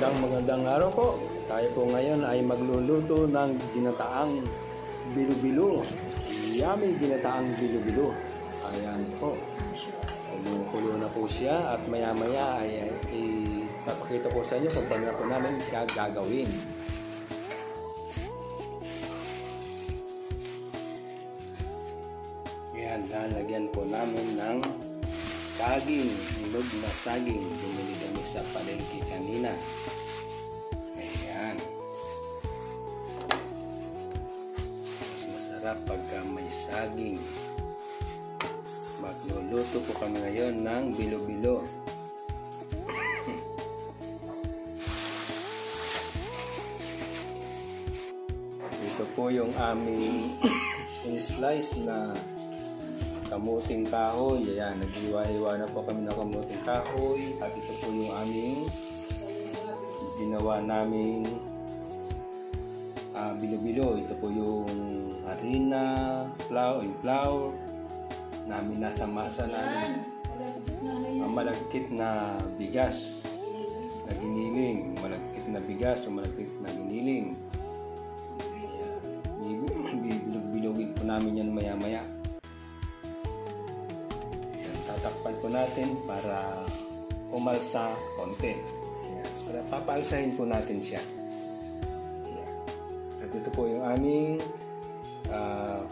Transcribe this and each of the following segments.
Magandang araw po. Tayo po ngayon ay magluluto ng ginataang bilo-bilo. Yummy ginataang bilo-bilo. Ayan po. Kumukulo na po siya at maya-maya ay ipapakita po sa inyo kung paano po namin siya gagawin. Ayan, lalagyan po namin ng saging, hinog na saging. Bumili kami sa palengke kanina. Ayan. Mas masarap pagka may saging. Magluluto po kami ngayon ng bilo-bilo. Ito po yung aming in-slice na kamuting kahoy. Ayan, naghiwa-hiwa na po kami ng kamuting kahoy. At ito po yung aming ginawa naming bilo-bilo. Ito po yung harina, flour namin, nasa masa namin. Malagkit na bigas na giniling. Malagkit na bigas o malagkit na giniling. Bibilog-bilogin po namin yan maya-maya. Tatakpan po natin para umalsa konti. Ayan. Para papalsahin po natin siya. Ayan. At ito po yung aming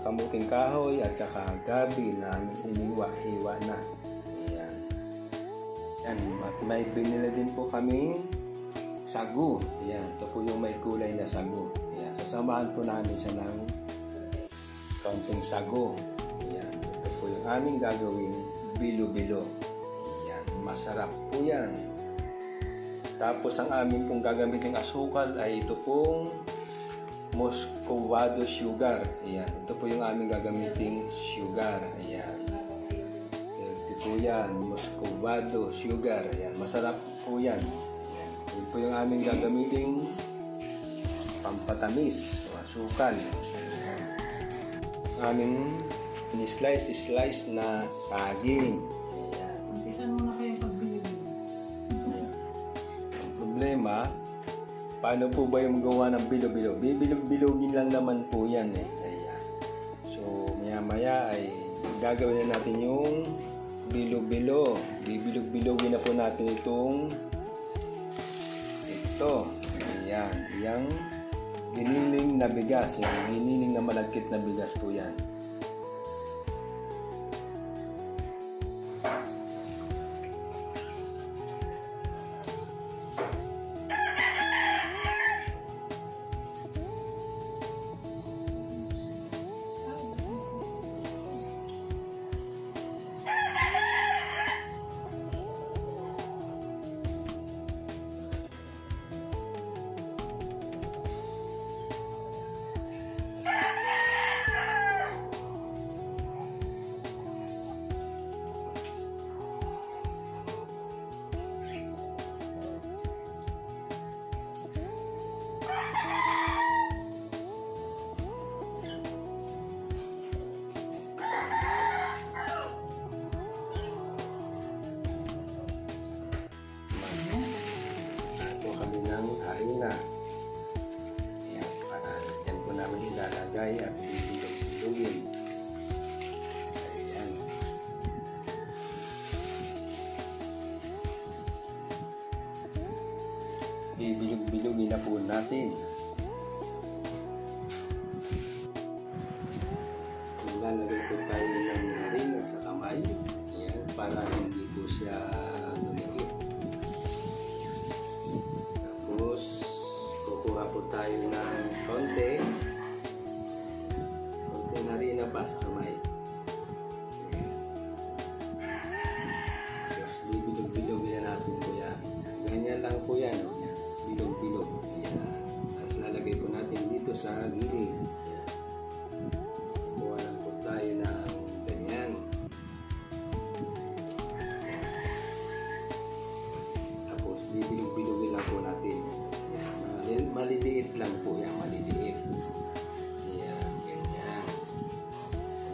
kamuting kahoy at saka gabi na iniwa-hiwa na. Ayan. Ayan. At may binila din po kaming sagu. Ayan. Ito po yung may kulay na sagu. Ayan. Sasamahan po namin siya ng kaunting sagu. Ayan. Ito po yung aming gagawin bilo-bilo. Yan, masarap po yan. Tapos ang amin pong gagamitin asukal ay ito pong muscovado sugar. Ayan, ito po yung aming gagamitin sugar. Ayan. Ito po yan, muscovado sugar. Ayan, masarap po yan. Ito po yung aming gagamitin pampatamis o asukal. Aming slice na saging. Ayan. Umpisan muna kayong pagbili. Ang problema, paano po ba yung gawa ng bilo-bilo? Bibilog-bilogin lang naman po yan eh. Ayan. So, maya-maya ay gagawin na natin yung bilo-bilo. Bibilog-bilogin na po natin ito. Ayan. Yung giniling na bigas. Yung giniling na malagkit na bigas po yan. Harina. Ayan, para dyan po namin ilalagay at bibilog-bilogin. Ayan. Bibilog-bilogin na po natin. Ilalagay po tayo ng harina sa kamay. Ayan, para hindi po siya dumikit. Tapos, kukuha po tayo ng konting harina pa sa kamay. Tapos, bibilog-bilogin na natin po yan. Ganyan lang po yan. Bilog-bilog. Tapos, lalagay po natin dito sa gilid. Kukuha lang po tayo ng ganyan. Tapos, bibilog-bilogin lang po natin. Maliliit lang po yan, maliliit. Ayan, ganyan.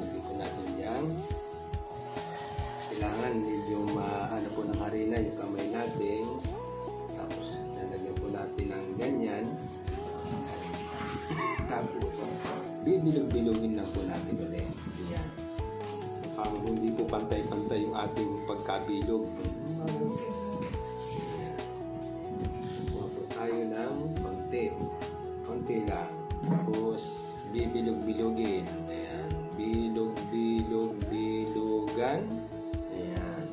Lagyan po natin yan. Kailangan medyo maano po ng harina yung kamay natin. Tapos lalagyan po bibilog-bilogin lang po natin ulit. Yan. Hindi po pantay-pantay yung ating pagkabilog. Kuha po tayo ng konti. Konti lang. Tapos, bibilog-bilogin. Ayan. Bilog-bilog-bilogan. Ayan.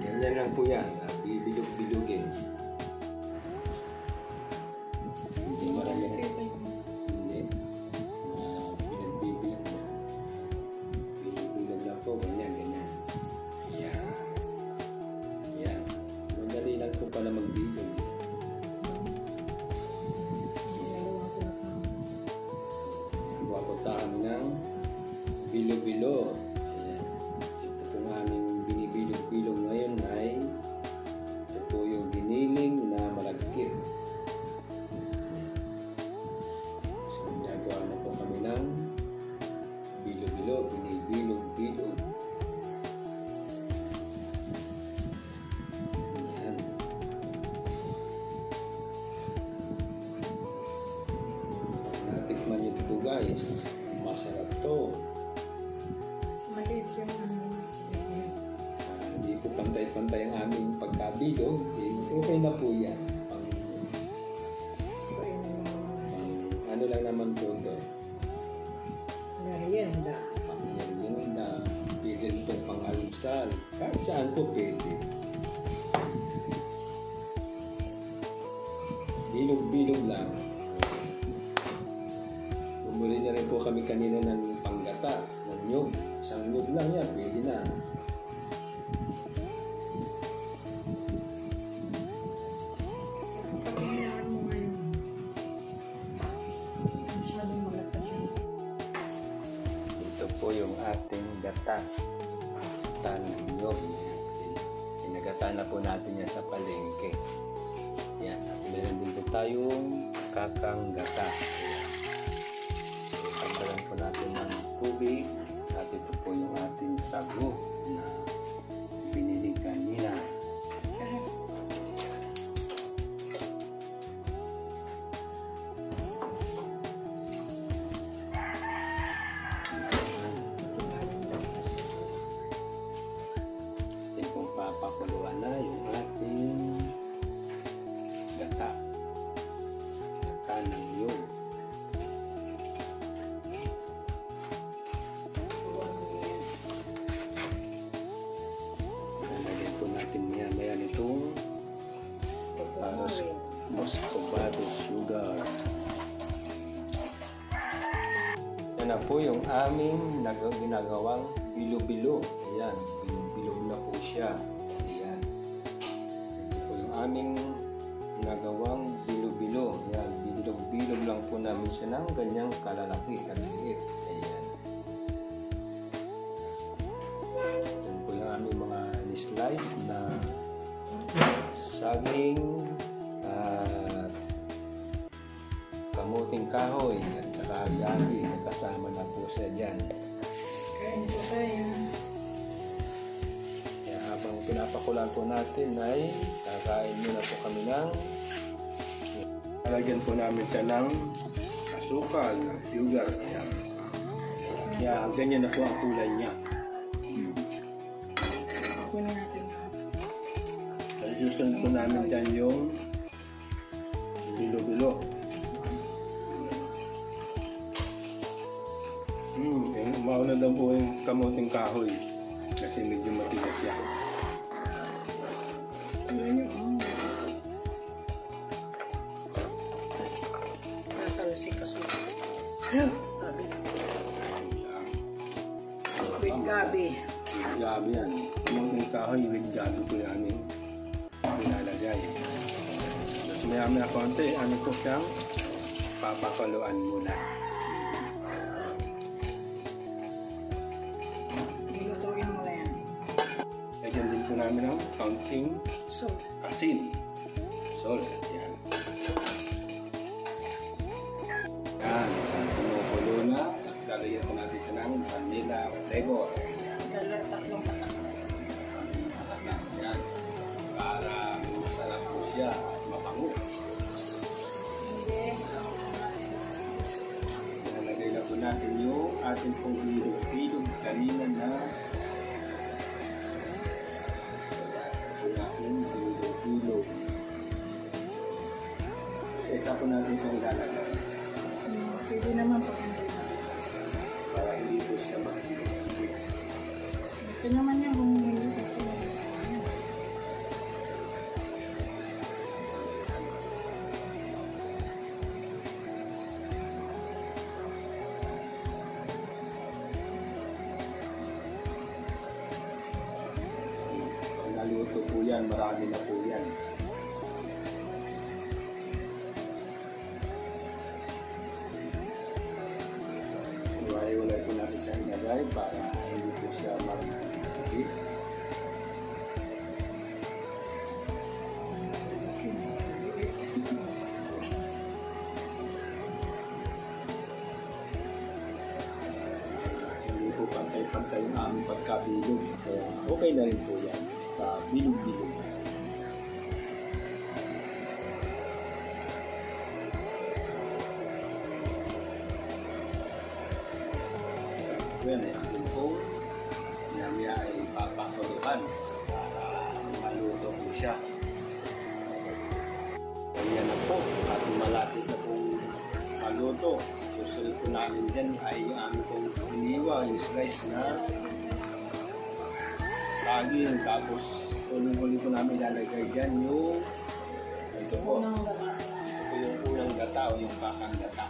Ganyan lang po yan. Bibilog-bilogin. Hindi marami na. Hindi. Pinagbibilang na. Bilog-bilog lang po. Ganyan, ganyan. Yan. Yan. Madali lang po pala magbilog. Nagawa po tayo ng bilog-bilog. Ito po ang aming binibilog-bilog ngayon ay ito po yung giniling na malagkit. So, nagawa na po kami ng bilog-bilog, binibilog-bilog. Yan. Natikman nyo ito po guys. Masarap to. Hindi po pantay-pantay ang aming pagkabilog, okay na po yan. Ano lang naman po ito? Merienda. Merienda. Pwede ito pang almusal. Kahit saan po pwede. Bilog-bilog lang. Bumuli na rin po kami kanina ng panggata, ng nyug. Isang nyug lang yan, pwede na. Ito po yung ating gata. Gata ng nyug. Pinagata na po natin yan sa palengke. Yan. At meron din po tayong kakang gata. Pagkalan po natin ng tubig. At ito po yung ating sago na binili kanina. Ating pong papakuluan na yung ating gata. Gata ng nyug. Muscovado sugar. Yan na po yung aming ginagawang bilo-bilo. Ayan, bilog na po siya. Ayan. Ito po yung aming ginagawang bilo-bilo. Ayan, bilog-bilog lang po namin siya ng ganyang kalalaki, kaliliit. Ayan. Ito po yung aming mga slice na saging, kamuting kahoy at saka gabi, kasama na po siya dyan. Kain po tayo. Kaya habang pinapakulan po natin ay kakain muna po kami ng lalagyan po namin siya ng asukal, sugar. Ayan. Kaya ganyan na po ang kulay niya. Kunin natin na. Kasi susunod po namin dyan yung bilo-bilo. Mauna daw po yung kamuting kahoy kasi medyo matigas siya. Natalsik kasi. With gabi. With gabi yan. Kamuting kahoy with gabi po namin pinalagay. Tapos maya-maya konti, ano po siyang papakuluan muna. Lagyan din po namin ng kaunting Salt. asin. Salt. Yan. Yan, kumukulo na. Lalagyan po natin siya ng vanilla flavor. Tatlong patak. Yan. Para masarap po siya at mabango. Nalagay na po natin yung ating pong bilog-bilog kanina na bilog-bilog. Isa-isa po natin siyang ilalagay. Pwede naman po hindi. Para hindi po siya makikita. Ito naman yung kung hindi kasi. Pag naluto po yan, marami na po yan. Wala po natin siya inagay para hindi po siya mag-hit. Hindi po pantay-pantay yung aming pagkabilog. Kaya okay na rin po yan. Bilog-bilog. Yan ay ating po namaya ay papakuluan para maluto po siya. Ganyan na po at malapit na pong maluto. Susunod po namin dyan ay yung aming pong iniwa, yung slice na saging. Tapos uling-uling po namin ilalagay dyan yung ito po. Ito yung unang gata o yung bakang gata.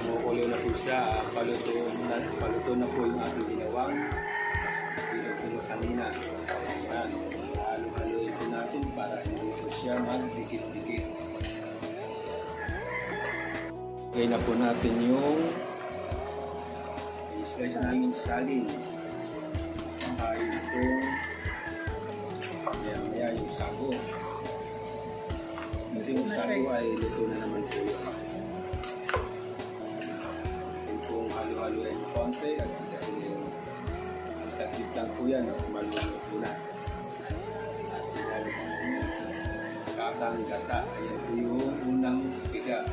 Kumukulo na po siya, paluto na po yung ating ginawang pinag-puno kanina. Ayan, halo-haloin po natin para hindi po siya magdikit-dikit. Okay na po natin yung slice namin saging. Ay itong yan yung sago. Kasi yung sago ay luto na naman po yun. Halo-haloin ng konti at kasi sakit lang po yan, maluluto na. At ilalagay kakang gata. Ayan po yung unang piga.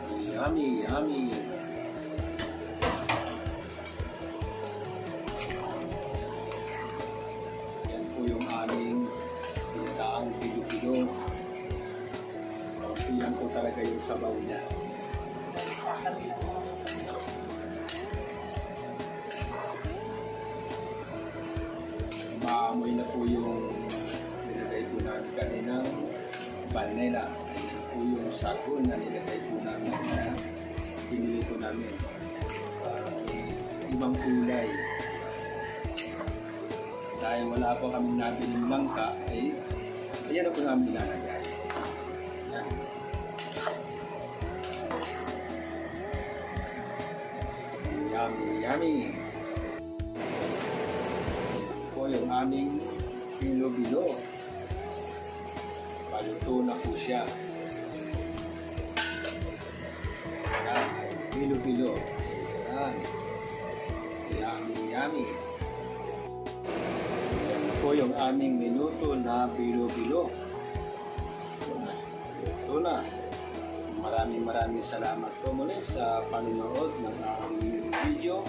Yummy, yummy! Ayan po yung aming pinataang pido-pido. Yan po talaga yung sabaw niya. Maamoy na po yung nilagay po namin kaninang vanilla. Yan po yung sago na nilagay po namin na pinili po namin. Ibang kulay. Dahil wala po kami nabiling langka, ay ayan na po namin nilalagay. Yan. Yummy, yummy! Po yung aming bilo-bilo. Paluto na po siya. Yan, bilo-bilo. Yan. Yummy, yummy! Yan po yung aming minuto na bilo-bilo. Ito na. Maraming salamat po muli sa panonood ng aking video.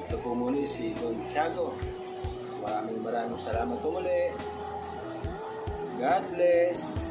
Ito po muli si Don Tiago. Maraming salamat po muli. God bless.